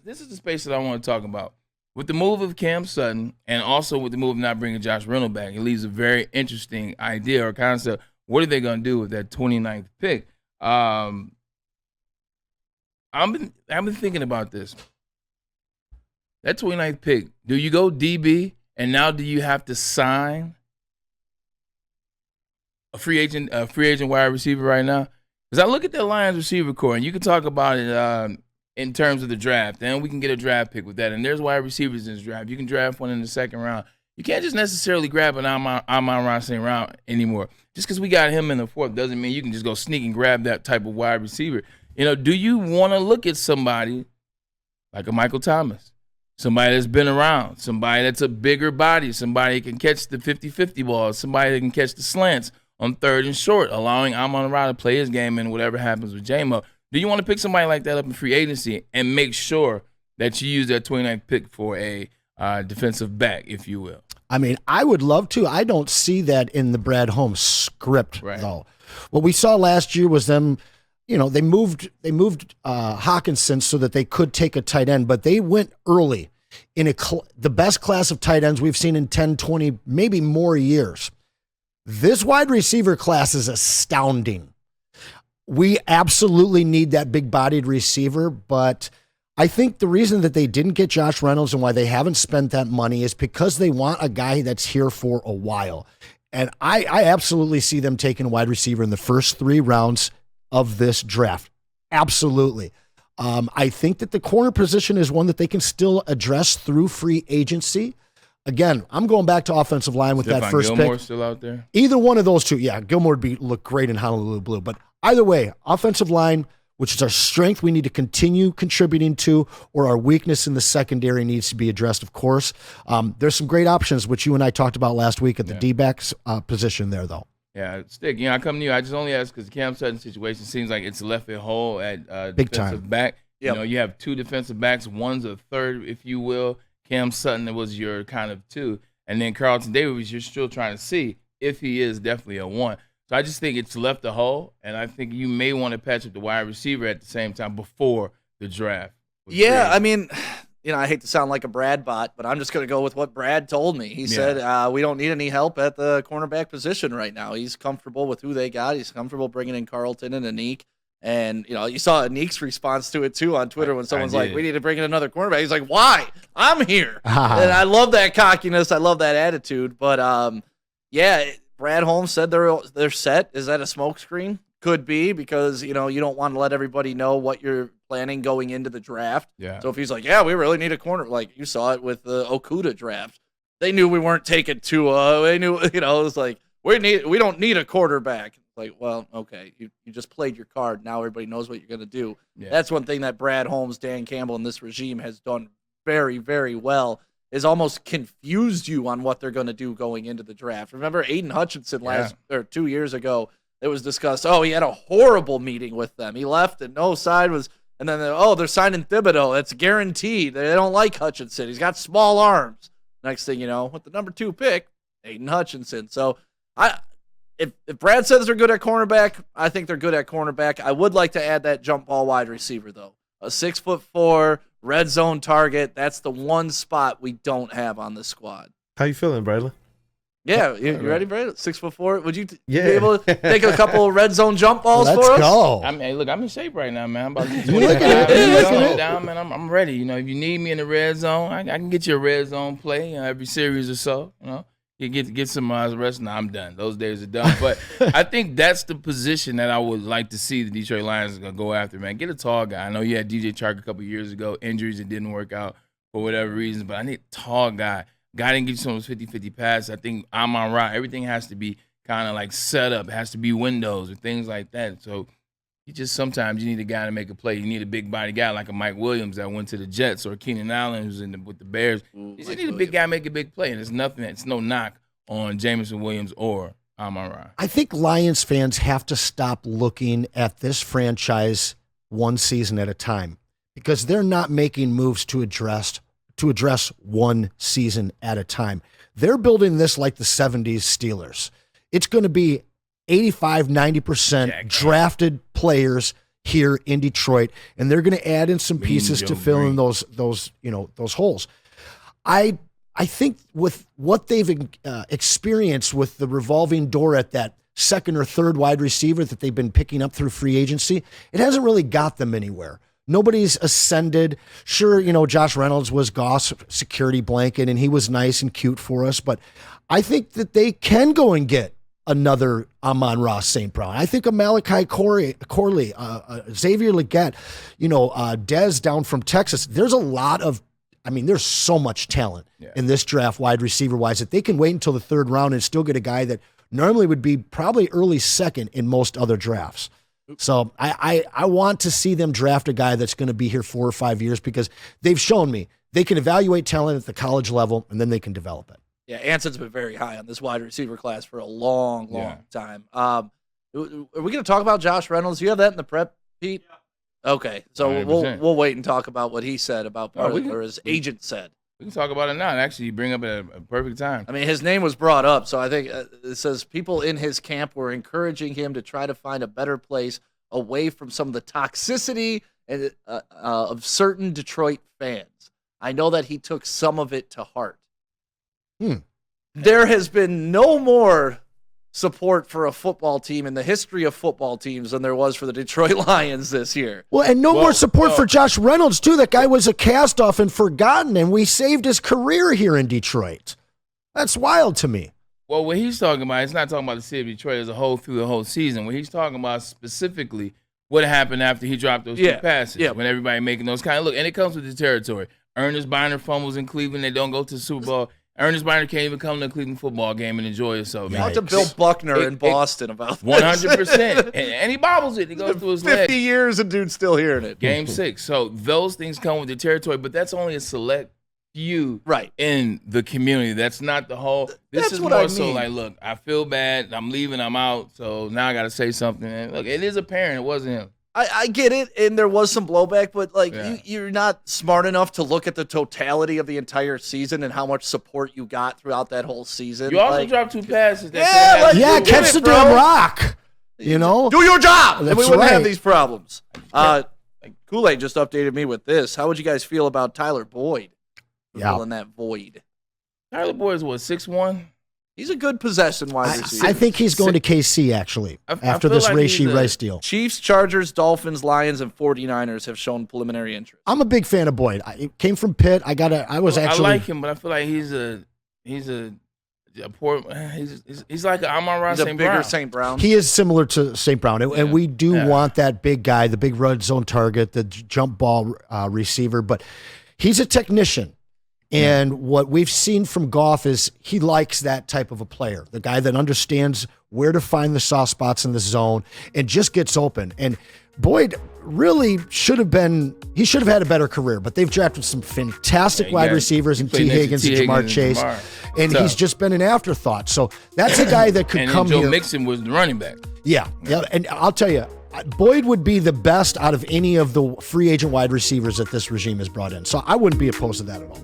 this is the space that I want to talk about. With the move of Cam Sutton and also with the move of not bringing Josh Reynolds back, it leaves a very interesting idea or concept. What are they going to do with that 29th pick? I've been thinking about this. That 29th pick, do you go DB and now do you have to sign a free agent wide receiver right now? Because I look at the Lions receiver core, and you can talk about it in terms of the draft. Then we can get a draft pick with that. And there's wide receivers in this draft. You can draft one in the second round. You can't just necessarily grab an Amon-Ra St. Round anymore. Just because we got him in the fourth doesn't mean you can just go sneak and grab that type of wide receiver. Do you want to look at somebody like a Michael Thomas, somebody that's been around, somebody that's a bigger body, somebody that can catch the 50-50 balls, somebody that can catch the slants on third and short, allowing Amon-Ra to play his game and whatever happens with J-Mo? Do you want to pick somebody like that up in free agency and make sure that you use that 29th pick for a defensive back, if you will? I mean, I would love to. I don't see that in the Brad Holmes script, though. What we saw last year was them, they moved Hawkinson so that they could take a tight end, but they went early in the best class of tight ends we've seen in 10, 20, maybe more years. This wide receiver class is astounding. We absolutely need that big-bodied receiver, but I think the reason that they didn't get Josh Reynolds and why they haven't spent that money is because they want a guy that's here for a while. And I absolutely see them taking a wide receiver in the first 3 rounds of this draft. Absolutely. I think that the corner position is one that they can still address through free agency. Again, I'm going back to offensive line with that first Gilmore pick. Still out there? Either one of those two. Yeah, Gilmore would look great in Honolulu Blue. But either way, offensive line, which is our strength we need to continue contributing to, or our weakness in the secondary needs to be addressed, of course. There's some great options, which you and I talked about last week at the D-backs position there, though. Yeah, Stick, I come to you. I just only ask because the Cam Sutton situation seems like it's left it whole at Big defensive time. back. Yep. You have 2 defensive backs. One's a third, if you will. Cam Sutton was your kind of 2. And then Carlton Davis, you're still trying to see if he is definitely a 1. So I just think it's left a hole, and I think you may want to patch up the wide receiver at the same time before the draft. Yeah, I mean, I hate to sound like a Brad bot, but I'm just going to go with what Brad told me. He said, we don't need any help at the cornerback position right now. He's comfortable with who they got. He's comfortable bringing in Carlton and Anik. And, you saw Anik's response to it, too, on Twitter when someone's like, we need to bring in another cornerback. He's like, why? I'm here. And I love that cockiness. I love that attitude. But, Brad Holmes said they're set. Is that a smokescreen? Could be, because, you don't want to let everybody know what you're planning going into the draft. Yeah. So if he's like, we really need a corner, like you saw it with the Okuda draft. They knew we weren't taking Tua. They knew, it was like, we don't need a quarterback. Like, well, okay, you just played your card. Now everybody knows what you're going to do. Yeah. That's one thing that Brad Holmes, Dan Campbell, and this regime has done very, very well, is almost confused you on what they're going to do going into the draft. Remember Aiden Hutchinson 2 years ago, it was discussed, he had a horrible meeting with them. He left and no side was, and then, they're signing Thibodeau. That's guaranteed. They don't like Hutchinson. He's got small arms. Next thing you know, with the number 2 pick, Aiden Hutchinson. So If Brad says they're good at cornerback, I think they're good at cornerback. I would like to add that jump ball wide receiver, though. A 6'4" red zone target. That's the one spot we don't have on this squad. How you feeling, Bradley? Yeah, you ready, Brad? 6'4"? Would you be able to take a couple of red zone jump balls for us? Let's go. I mean, look, I'm in shape right now, man. I'm about to get down, man. I'm ready. If you need me in the red zone, I can get you a red zone play every series or so. You get some rest. Now I'm done. Those days are done. But I think that's the position that I would like to see the Detroit Lions going to go after, man. Get a tall guy. I know you had DJ Chark a couple years ago, injuries, it didn't work out for whatever reason, but I need a tall guy. Guy didn't give you some of those 50-50 passes. I think Amon-Ra, everything has to be kind of like set up. It has to be windows and things like that. So sometimes you need a guy to make a play. You need a big body guy like a Mike Williams that went to the Jets, or Keenan Allen who's with the Bears. You just need a big guy make a big play, and it's no knock on Jameson Williams or Amon-Ra. I think Lions fans have to stop looking at this franchise one season at a time, because they're not making moves to address one season at a time. They're building this like the 70s Steelers. It's going to be 85, 90% drafted players here in Detroit, and they're going to add in some pieces to fill in those holes. I think with what they've experienced with the revolving door at that second or third wide receiver that they've been picking up through free agency, it hasn't really got them anywhere. Nobody's ascended. Sure, Josh Reynolds was Goff's security blanket, and he was nice and cute for us, but I think that they can go and get another Amon-Ra St. Brown. I think a Malachi Corley, Xavier Legette, Dez down from Texas. There's a lot of, there's so much talent in this draft, wide receiver-wise, that they can wait until the third round and still get a guy that normally would be probably early second in most other drafts. So I want to see them draft a guy that's going to be here 4 or 5 years, because they've shown me they can evaluate talent at the college level and then they can develop it. Yeah, Anson's been very high on this wide receiver class for a long time. Are we going to talk about Josh Reynolds? Do you have that in the prep, Pete? Yeah. Okay, so 100%. we'll wait and talk about what he said about or his agent said. We can talk about it now. Actually, you bring up at a perfect time. His name was brought up, so I think it says people in his camp were encouraging him to try to find a better place away from some of the toxicity and of certain Detroit fans. I know that he took some of it to heart. There has been no more support for a football team in the history of football teams than there was for the Detroit Lions this year. Well, and no more support for Josh Reynolds, too. That guy was a cast-off and forgotten, and we saved his career here in Detroit. That's wild to me. Well, what he's talking about, he's not talking about the city of Detroit as a whole through the whole season. What he's talking about specifically what happened after he dropped those two passes, when everybody making those kind of look. And it comes with the territory. Ernest Biner fumbles in Cleveland. They don't go to the Super Bowl. Ernest Biner can't even come to a Cleveland football game and enjoy himself. Talk to Bill Buckner in Boston about this. 100%. And he bobbles it. He goes through his 50 leg. years and dude's still hearing it. Game 6. So those things come with the territory, but that's only a select few in the community. That's not the whole. This is more so like, look, I feel bad. I'm leaving. I'm out. So now I got to say something. And look, it is apparent it wasn't him. I get it, and there was some blowback, but you're not smart enough to look at the totality of the entire season and how much support you got throughout that whole season. You also dropped 2 passes. Catch the damn rock. Do your job, and we wouldn't have these problems. Kool-Aid just updated me with this. How would you guys feel about Tyler Boyd filling that void? Tyler Boyd is what, 6'1"? He's a good possession wide receiver. I think he's going to KC, actually, after this Rashee Rice deal. Chiefs, Chargers, Dolphins, Lions, and 49ers have shown preliminary interest. I'm a big fan of Boyd. It came from Pitt. I like him, but I feel like he's like an Amon-Ra St. Brown. Bigger St. Brown. He is similar to St. Brown, and we do want that big guy, the big red zone target, the jump ball receiver, but he's a technician. And what we've seen from Goff is he likes that type of a player, the guy that understands where to find the soft spots in the zone and just gets open. And Boyd really should have had a better career, but they've drafted some fantastic wide receivers in T. Higgins and Jamar Chase. And he's just been an afterthought. So that's a guy that could come here. Joe Mixon was the running back. Yeah. And I'll tell you, Boyd would be the best out of any of the free agent wide receivers that this regime has brought in. So I wouldn't be opposed to that at all.